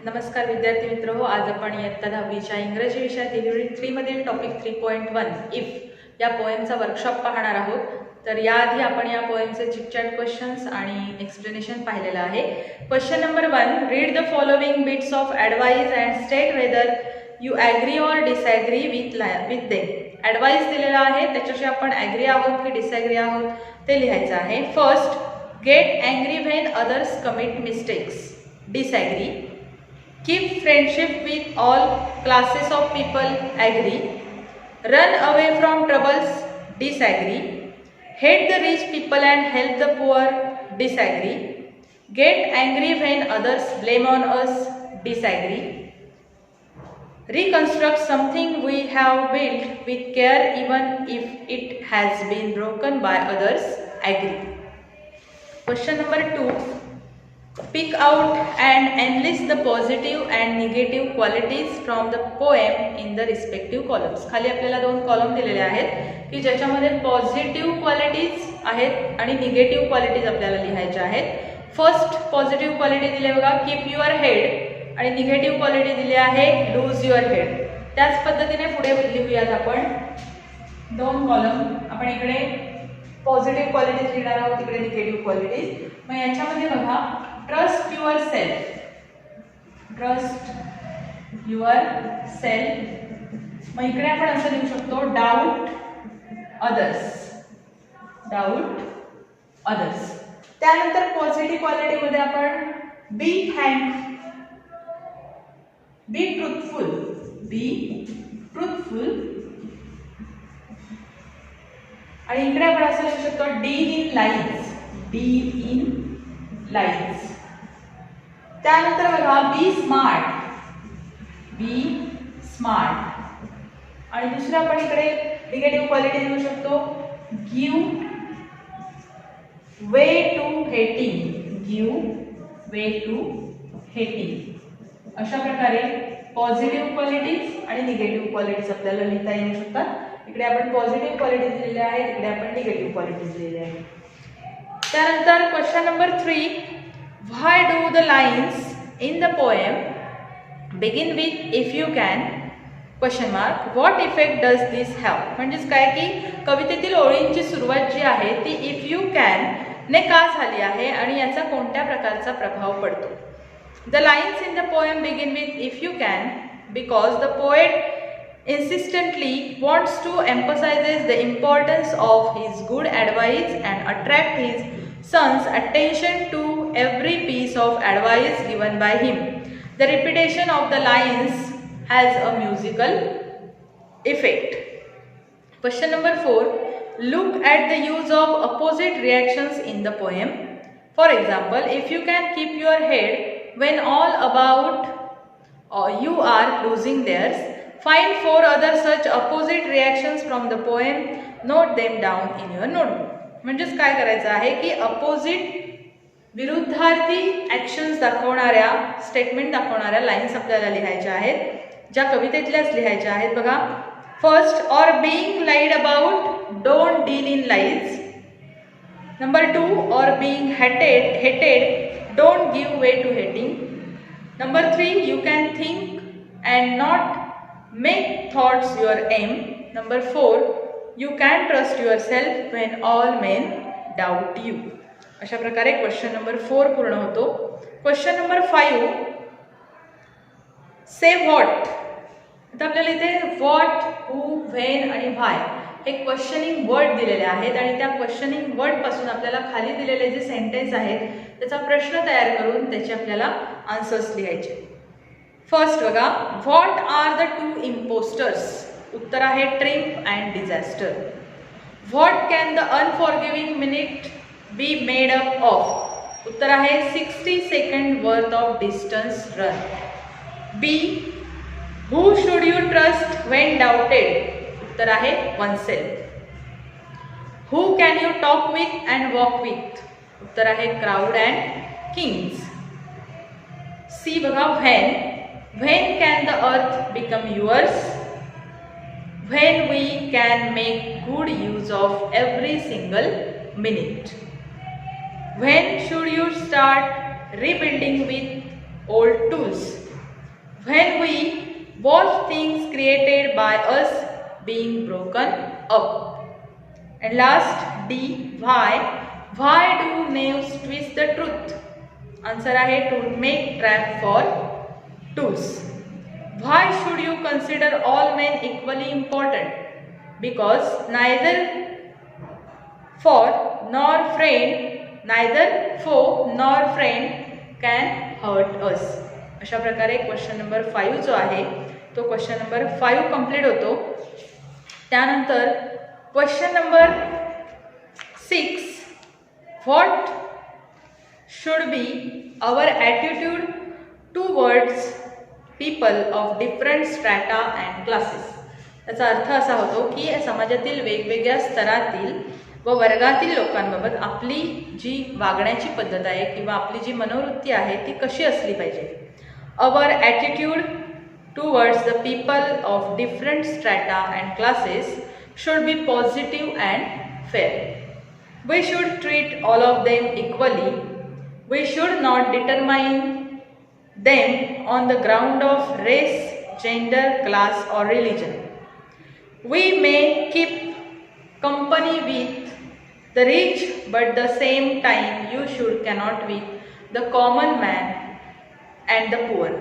नमस्कार विद्यार्थी मित्र हो, आज आपण इयत्ता 10वीच्या इंग्रजी विषयातील युनिट 3 मधील टॉपिक 3.1 इफ या पोएमचा वर्कशॉप पाहणार आहोत. तर याआधी आपण या पोएमचे चिटचॅट क्वेश्चन्स आणि एक्सप्लेनेशन पाहिलेलं आहे. Question number 1, read the following bits of advice and state whether you agree or disagree with them. Advice दिलेला आहे, त्याच्याशी आपण ॲग्री आहोत की डिसॲग्री आहोत ते लिहायचं आहे. First, get angry when others commit mistakes. Disagree. Keep friendship with all classes of people. Agree. Run away from troubles. Disagree. Hate the rich people and help the poor. Disagree. Get angry when others blame on us. Disagree. Reconstruct something we have built with care even if it has been broken by others. Agree. Question number 2. Pick out and enlist the positive and negative qualities from the poem in the respective columns. खाली आपल्याला दोन column दिलेले आहेत की ज्याच्यामध्ये positive qualities आहेत आणि negative qualities आपल्याला लिहायच्या आहेत. फर्स्ट पॉझिटिव्ह क्वालिटी दिली बघा, कीप युअर हेड, आणि निगेटिव्ह क्वालिटी दिली आहे लूज युअर हेड. त्याच पद्धतीने पुढे लिहूयात आपण दोन कॉलम. आपण इकडे पॉझिटिव्ह क्वालिटीज लिहिणार आहोत, तिकडे निगेटिव्ह क्वालिटीज. मग याच्यामध्ये बघा, trust yourself. Trust yourself. मग इकडे आपण असं लिहू शकतो, डाऊट अदर्स. Doubt others. त्यानंतर पॉझिटिव्ह क्वालिटीमध्ये आपण be thank, be truthful. Be truthful. आणि इकडे आपण असं लिहू शकतो, deal in lines. Deal in lines. त्यानंतर बघा, बी स्मार्ट. बी स्मार्ट. आणि दुसरं आपण इकडे निगेटिव्ह क्वालिटी देऊ शकतो, give way to hating. Give way to hating. अशा प्रकारे पॉझिटिव्ह क्वालिटीज आणि निगेटिव्ह क्वालिटीज आपल्याला लिहिता येऊ शकतात. इकडे आपण पॉझिटिव्ह क्वालिटीज लिहिलेल्या आहेत, इकडे आपण निगेटिव्ह क्वालिटीज लिहिलेल्या आहेत. त्यानंतर question number 3, why do the lines in the poem begin with if you can question mark. What effect does this have. म्हणजेच काय की कवितेतील ओळींची सुरुवात जी आहे ती इफ यू कॅन ने का झाली आहे आणि याचा कोणत्या प्रकारचा प्रभाव पडतो. The lines in the poem begin with if you can because the poet insistently wants to emphasize the importance of his good advice and attract his son's attention to every piece of advice given by him. The repetition of the lines has a musical effect. Question number 4, look at the use of opposite reactions in the poem. For example, if you can keep your head when all about you are losing theirs, find 4 other such opposite reactions from the poem. Note them down in your notebook. म्हणजेच काय करायचं आहे की opposite विरुद्धार्थी actions दाखवणाऱ्या, statement दाखवणाऱ्या lines आपल्याला लिहायच्या आहेत, ज्या कवितेतल्याच लिहायच्या आहेत. बघा, first, or being lied about, don't deal in lies. Number 2, or being hated, don't give way to hating. Number 3, you can think and not make thoughts your aim. Number 4, you can trust yourself when all men doubt you. अशा प्रकारे question number 4 पूर्ण होतो. Question number 5, say what. आता आपल्याला इथे what, who, when आणि व्हाय हे questioning word दिलेले आहेत आणि त्या क्वेश्चनिंग वर्ड पासून आपल्याला खाली दिलेले जे सेंटेन्स आहेत त्याचा प्रश्न तयार करून त्याचे आपल्याला आन्सर्स लिहायचे. फर्स्ट बघा, व्हॉट आर द 2 इम्पोस्टर्स. उत्तर आहे triumph and disaster. What can the unforgiving minute be made up of. उत्तर आहे 60 second worth of distance run. B, who should you trust when doubted. उत्तर आहे oneself. Who can you talk with and walk with. उत्तर आहे crowd and kings. C बघा, when. When can the earth become yours? When we can make good use of every single minute. When should you start rebuilding with old tools? when we watch things created by us being broken up. And last, D, why. Why do knaves twist the truth? Answer आहे to make trap for twos. Why should you consider all men equally important? Because neither foe nor friend can hurt us. अशा प्रकारे question number 5 जो आहे तो question number 5 complete होतो. त्यानंतर question number 6, what should be our attitude towards people of different strata and classes. त्याचा अर्थ असा होतो की समाजातील वेगवेगळ्या स्तरातील व वर्गातील लोकांबाबत आपली जी वागण्याची पद्धत आहे किंवा आपली जी मनोवृत्ती आहे ती कशी असली पाहिजे. Our attitude towards the people of different strata and classes should be positive and fair. We should treat all of them equally. We should not determine them on the ground of race, gender, class or religion. We may keep company with the rich, but at the same time you cannot with the common man and the poor.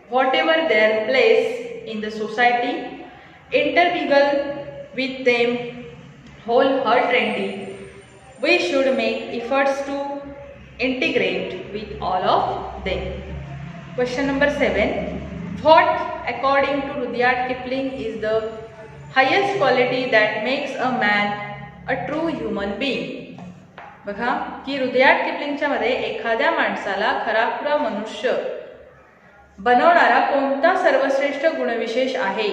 Whatever their place in the society, intermingle with them wholeheartedly. We should make efforts to integrate with all of them. Question number 7. What, according to Rudyard Kipling, is the highest quality that makes a man a true human being? बघा की Rudyard किपलिंगच्या मध्ये एखाद्या माणसाला खराखुरा मनुष्य बनवणारा कोणता सर्वश्रेष्ठ गुणविशेष आहे.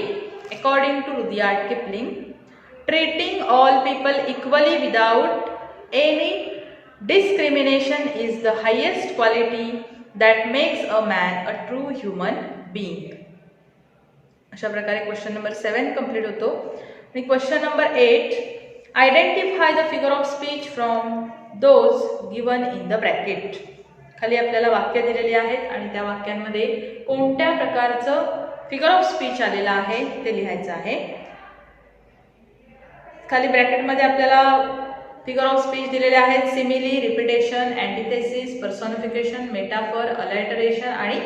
According to Rudyard Kipling, treating all people equally without any discrimination is the highest quality that makes a man a true human being. अशा प्रकारे क्वेश्चन नंबर 7 कंप्लीट होतो. आणि question number 8, identify the figure of speech from those given in the bracket. खाली आपल्याला वाक्य दिलेली आहेत आणि त्या वाक्यांमध्ये कोणत्या प्रकारचं फिगर ऑफ स्पीच आलेला आहे ते लिहायचं आहे. खाली ब्रॅकेटमध्ये आपल्याला फिगर ऑफ स्पीच दिलेले आहेत. Simile, repetition, antithesis, personification, metaphor, alliteration आणि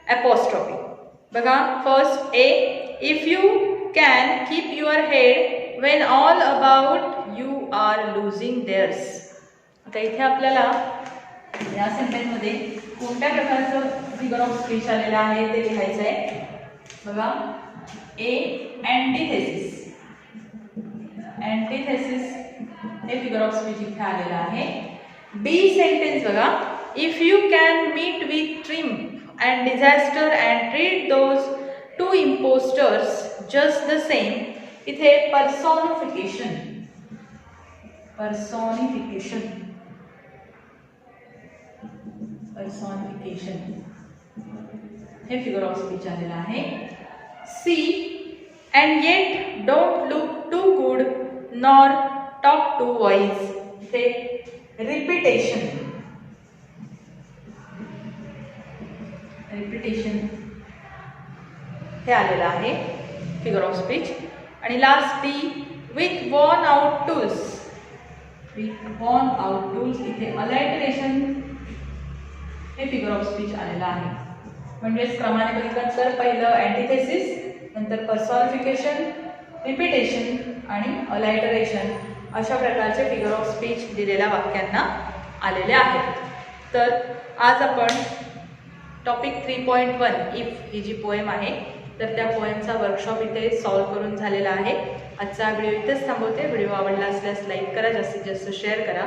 ॲपॉस्ट्रॉफी. बघा first A, if you can keep your head when all about you are losing theirs. आता इथे आपल्याला या सेंटेन्समध्ये कोणत्या प्रकारचं फिगर ऑफ स्पीच आलेलं आहे ते लिहायचं आहे. बघा ए, अँटिथेसिस. अँटिथेसिस हे फिगर ऑफ स्पीच इथे आलेलं आहे. बी सेंटेन्स बघा, if you can meet with triumph and disaster and treat those two impostors just the same. इथे पर्सॉनिफिकेशन हे फिगर ऑफ स्पीच आलेलं आहे. C, and yet don't look too good nor talk too wise. इथे repetition हे आलेलं आहे figure of speech. आणि last D, with worn out tools. इथे अलायटरेशन हे फिगर ऑफ स्पीच आलेलं आहे. म्हणजेच क्रमाने बघितलं तर पहिलं अँटिथेसिस, नंतर पर्सॉनिफिकेशन, रिपिटेशन आणि अलायटरेशन अशा प्रकारचे फिगर ऑफ स्पीच दिलेल्या वाक्यांना आलेले आहेत. तर आज आपण टॉपिक 3.1 इफ ही जी पोएम आहे तर त्या पोएमचा वर्कशॉप इथे सॉल्व करून झालेला आहे. आजचा व्हिडिओ इथेच थांबवते. व्हिडिओ आवडला असल्यास लाईक करा, जास्तीत जास्त शेअर करा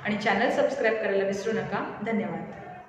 आणि चॅनल सबस्क्राईब करायला विसरू नका. धन्यवाद.